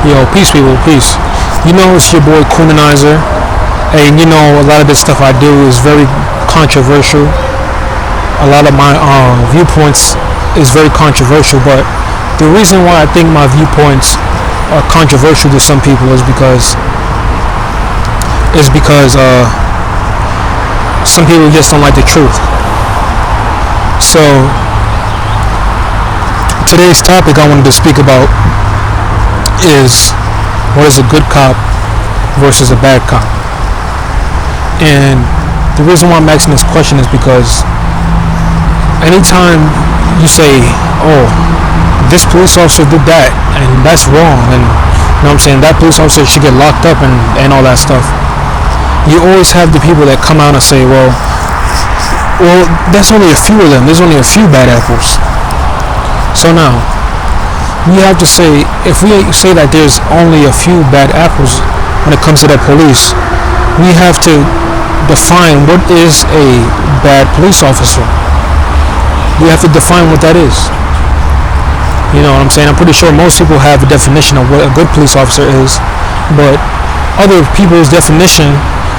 Yo, peace, people, peace. It's your boy Kunanizer, and a lot of the stuff I do is very controversial. A lot of my viewpoints is very controversial, but the reason why I think my viewpoints are controversial to some people is because some people just don't like the truth. So today's topic I wanted to speak about is what is a good cop versus a bad cop. And the reason why I'm asking this question is because anytime you say, oh, this police officer did that and that's wrong, and that police officer should get locked up and all that stuff, you always have the people that come out and say, well, that's only a few of them, there's only a few bad apples. So now we have to say, if we say that there's only a few bad apples when it comes to the police, we have to define what is a bad police officer. We have to define what that is. You know what I'm saying? I'm pretty sure most people have a definition of what a good police officer is, but other people's definition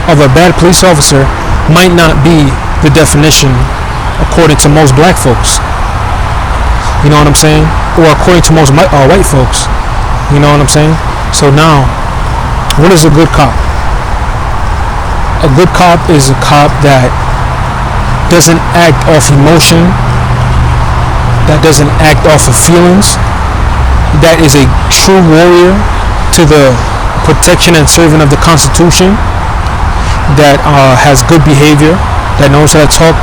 of a bad police officer might not be the definition according to most black folks. You know what I'm saying? Or according to most white folks. You know what I'm saying? So now, what is a good cop? A good cop is a cop that doesn't act off emotion, that doesn't act off of feelings, that is a true warrior to the protection and serving of the Constitution, that has good behavior, that knows how to talk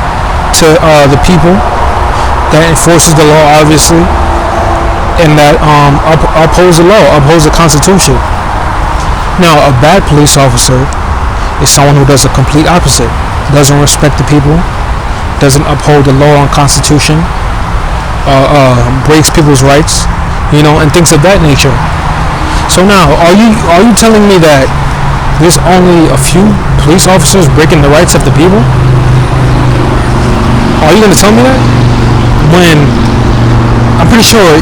to the people, that enforces the law, obviously, and that upholds the law, upholds the Constitution. Now, a bad police officer is someone who does the complete opposite. Doesn't respect the people, doesn't uphold the law and Constitution, breaks people's rights, and things of that nature. So now, are you telling me that there's only a few police officers breaking the rights of the people? Are you going to tell me that? When I'm pretty sure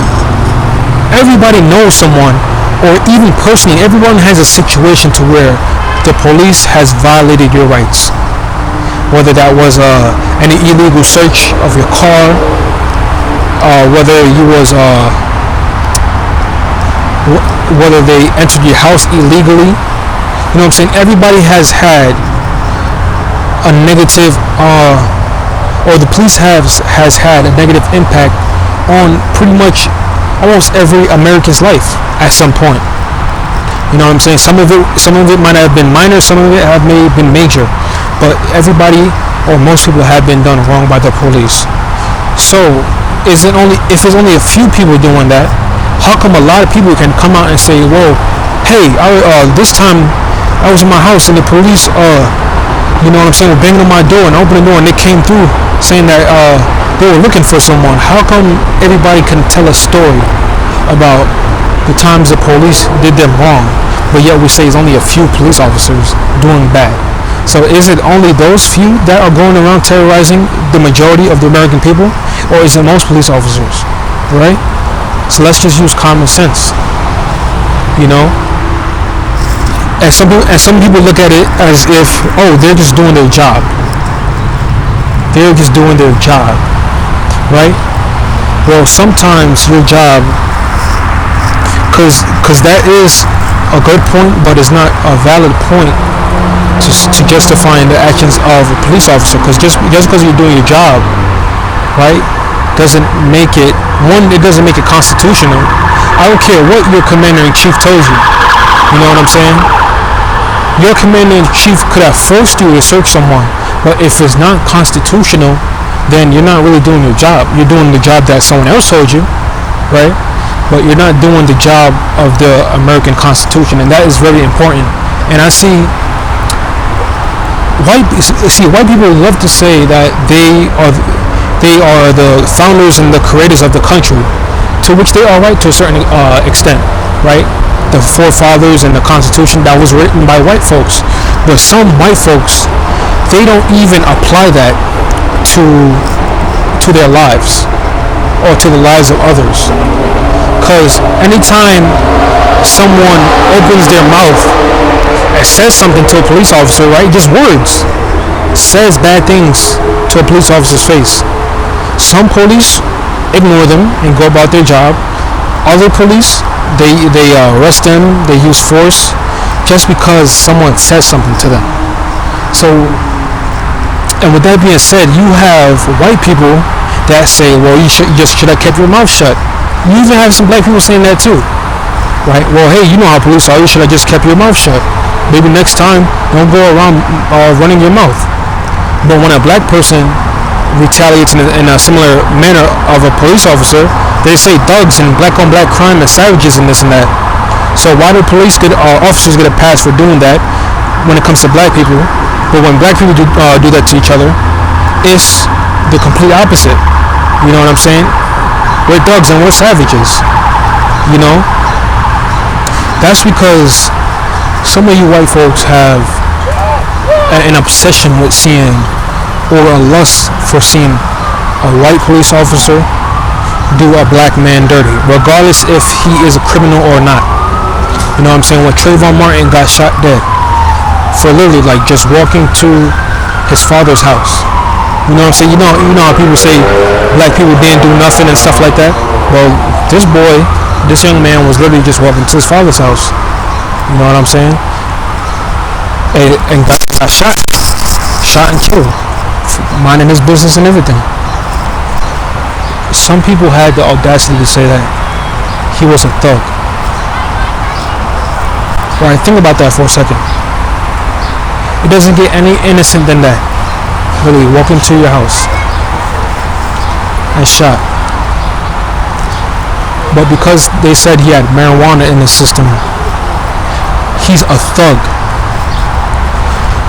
everybody knows someone, or even personally, everyone has a situation to where the police has violated your rights. Whether that was any illegal search of your car, whether they entered your house illegally. You know what I'm saying? Everybody has had a negative, or the police has had a negative impact on pretty much almost every American's life at some point. You know what I'm saying? Some of it might have been minor, some of it may have been major, but everybody or most people have been done wrong by the police. So if it's only a few people doing that, how come a lot of people can come out and say, well, hey, this time I was in my house and the police you know what I'm saying, were banging on my door, and I opened the door and they came through saying that they were looking for someone? How come everybody can tell a story about the times the police did them wrong, but yet we say it's only a few police officers doing bad? So is it only those few that are going around terrorizing the majority of the American people, or is it most police officers, right? So let's just use common sense, And some people look at it as if, oh, they're just doing their job. They're just doing their job, right? Well, sometimes your job, because that is a good point, but it's not a valid point to justifying the actions of a police officer. Because just because you're doing your job, right, doesn't make it, it doesn't make it constitutional. I don't care what your commander-in-chief tells you. You know what I'm saying? Your commander-in-chief could have forced you to search someone, but if it's not constitutional, then you're not really doing your job. You're doing the job that someone else told you, right? But you're not doing the job of the American Constitution, and that is very important. And I see white people love to say that they are the founders and the creators of the country, to which they are right to a certain extent, right? The forefathers and the Constitution that was written by white folks, but some white folks, they don't even apply that to their lives or to the lives of others. because anytime someone opens their mouth and says something to a police officer, right, just words, says bad things to a police officer's face, some police ignore them and go about their job. Other police, they arrest them, they use force just because someone says something to them. So, and with that being said, you have white people that say, well, you just should have kept your mouth shut. You even have some black people saying that too, right? Well, hey, you know how police are, you should have just kept your mouth shut. Maybe next time, don't go around running your mouth. But when a black person retaliates in a similar manner of a police officer, they say thugs and black on black crime and savages and this and that. So why do officers get a pass for doing that when it comes to black people, but when black people do that to each other, it's the complete opposite? You know what I'm saying? We're thugs and we're savages. You know? That's because some of you white folks have an obsession with seeing, or a lust for seeing, a white police officer do a black man dirty, regardless if he is a criminal or not. You know what I'm saying? When Trayvon Martin got shot dead for literally like just walking to his father's house. You know what I'm saying? You know how people say black people didn't do nothing and stuff like that? Well, this young man was literally just walking to his father's house. You know what I'm saying? And got shot and killed, minding his business and everything. Some people had the audacity to say that he was a thug. Right, think about that for a second. It doesn't get any innocent than that. Really, walking to your house and shot. But because they said he had marijuana in his system, he's a thug.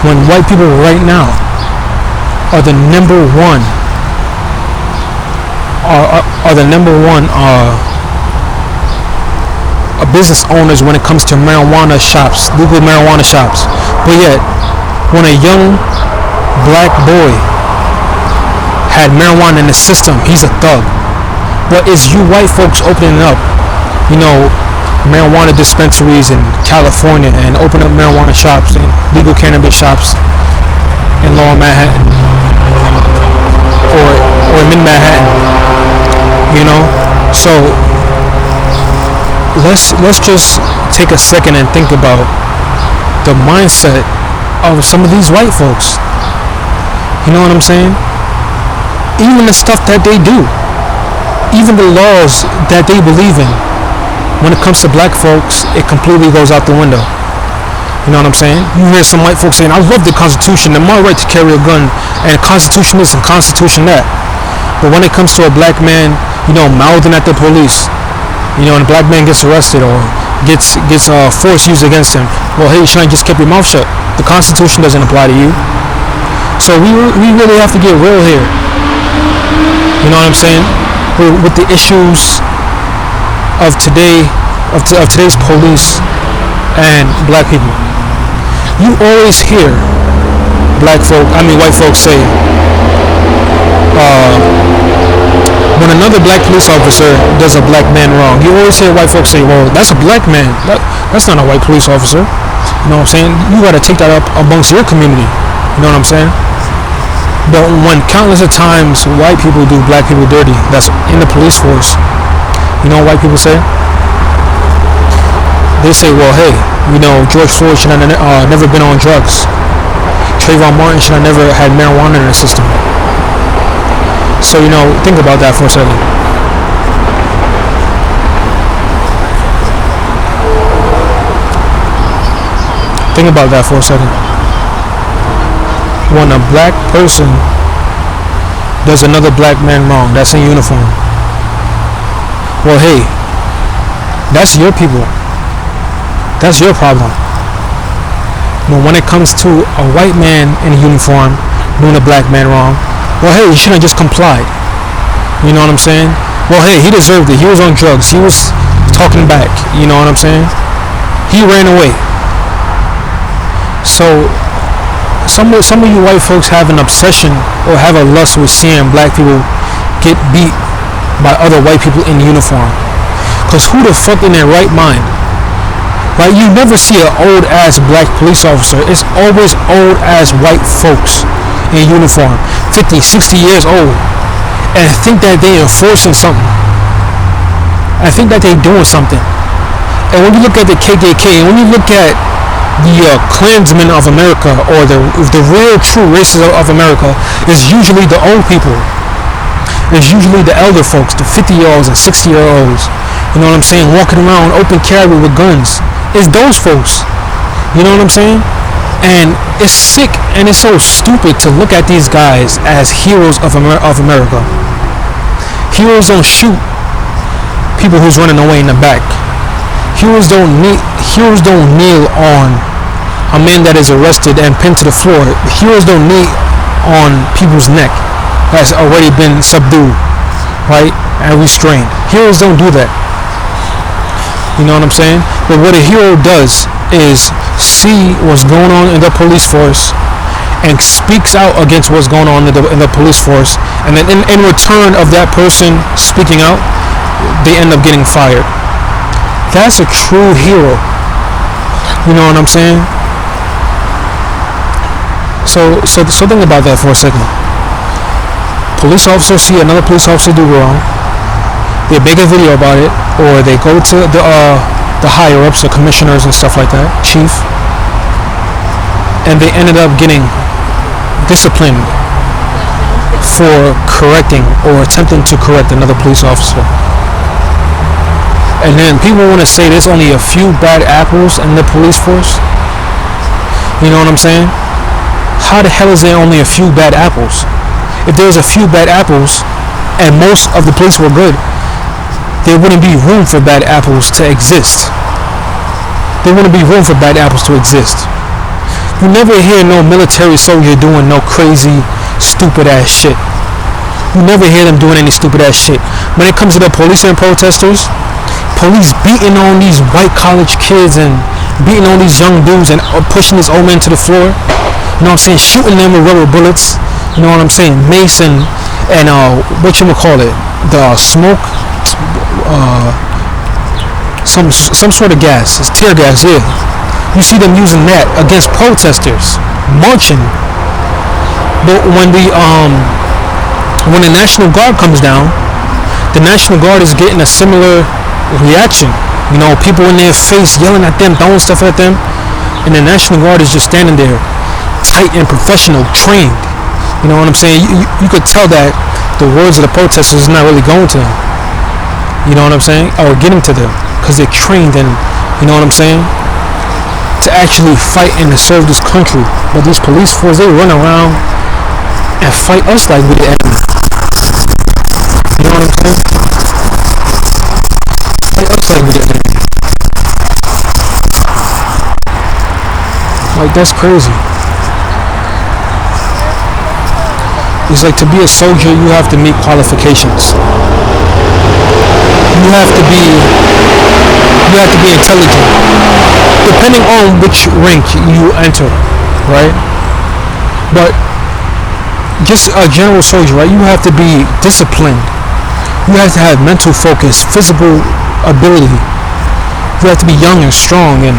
When white people right now are the number one business owners when it comes to marijuana shops, legal marijuana shops. But yet, when a young black boy had marijuana in the system, he's a thug. But it's you white folks opening up, marijuana dispensaries in California and open up marijuana shops and legal cannabis shops in Lower Manhattan or Mid Manhattan. So let's just take a second and think about the mindset of some of these white folks. You know what I'm saying? Even the stuff that they do, even the laws that they believe in, when it comes to black folks, it completely goes out the window. You know what I'm saying? You hear some white folks saying, I love the Constitution and my right to carry a gun, and Constitution this and Constitution that. But when it comes to a black man, mouthing at the police, and a black man gets arrested or gets force used against him, well, hey, you should have just kept your mouth shut. The Constitution doesn't apply to you. So we really have to get real here. You know what I'm saying? With the issues of today, of today's police and black people. You always hear white folks say, when another black police officer does a black man wrong, you always hear white folks say, well, that's a black man. That's not a white police officer. You know what I'm saying? You got to take that up amongst your community. You know what I'm saying? But when countless of times white people do black people dirty, that's in the police force, you know what white people say? They say, well, hey, George Floyd should have never been on drugs. Trayvon Martin should have never had marijuana in his system. So, think about that for a second. Think about that for a second. When a black person does another black man wrong, that's in uniform, well, hey, that's your people. That's your problem. But when it comes to a white man in a uniform doing a black man wrong, well, hey, you shouldn't have just complied. You know what I'm saying? Well, hey, he deserved it. He was on drugs. He was talking back. You know what I'm saying? He ran away. So some of you white folks have an obsession or have a lust with seeing black people get beat by other white people in uniform. Cause who the fuck in their right mind? Right? You never see an old ass black police officer. It's always old ass white folks in uniform, 50, 60 years old, and think that they enforcing something. I think that they doing something. And when you look at the KKK, and when you look at the Klansmen of America, or the real true races of America, is usually the old people. It's usually the elder folks, the 50-year-olds and 60-year-olds. You know what I'm saying? Walking around open carry with guns. It's those folks. You know what I'm saying? And it's sick and it's so stupid to look at these guys as heroes of America. Heroes don't shoot people who's running away in the back. Heroes don't kneel on a man that is arrested and pinned to the floor. Heroes don't kneel on people's neck that's already been subdued, right, and restrained. Heroes don't do that. You know what I'm saying? But what a hero does is see what's going on in the police force and speaks out against what's going on in the police force, and then in return of that person speaking out, they end up getting fired. That's a true hero. You know what I'm saying? So think about that for a second. Police officers see another police officer do wrong, they make a video about it, or they go to the higher ups, the commissioners and stuff like that, chief, and they ended up getting disciplined for correcting or attempting to correct another police officer. And then people want to say there's only a few bad apples in the police force. You know what I'm saying? How the hell is there only a few bad apples? If there's a few bad apples and most of the police were good, there wouldn't be room for bad apples to exist. There wouldn't be room for bad apples to exist. You never hear no military soldier doing no crazy, stupid ass shit. You never hear them doing any stupid ass shit. When it comes to the police and protesters, police beating on these white college kids and beating on these young dudes and pushing this old man to the floor. You know what I'm saying? Shooting them with rubber bullets. You know what I'm saying? Mace and whatchamacallit, the smoke, some sort of gas. It's tear gas, yeah. You see them using that against protesters marching. But when the National Guard comes down, the National Guard is getting a similar reaction. You know, people in their face yelling at them, throwing stuff at them, and the National Guard is just standing there, tight and professional, trained. You know what I'm saying? You could tell that the words of the protesters is not really going to them. You know what I'm saying? Or getting to them, because they're trained and, you know what I'm saying, to actually fight and to serve this country. But this police force, they run around and fight us like we're the enemy. You know what I'm saying? Fight us like we're the enemy. Like, that's crazy. It's like, to be a soldier, you have to meet qualifications. You have to be intelligent, depending on which rank you enter, right? But just a general soldier, right? You have to be disciplined. You have to have mental focus, physical ability. You have to be young and strong and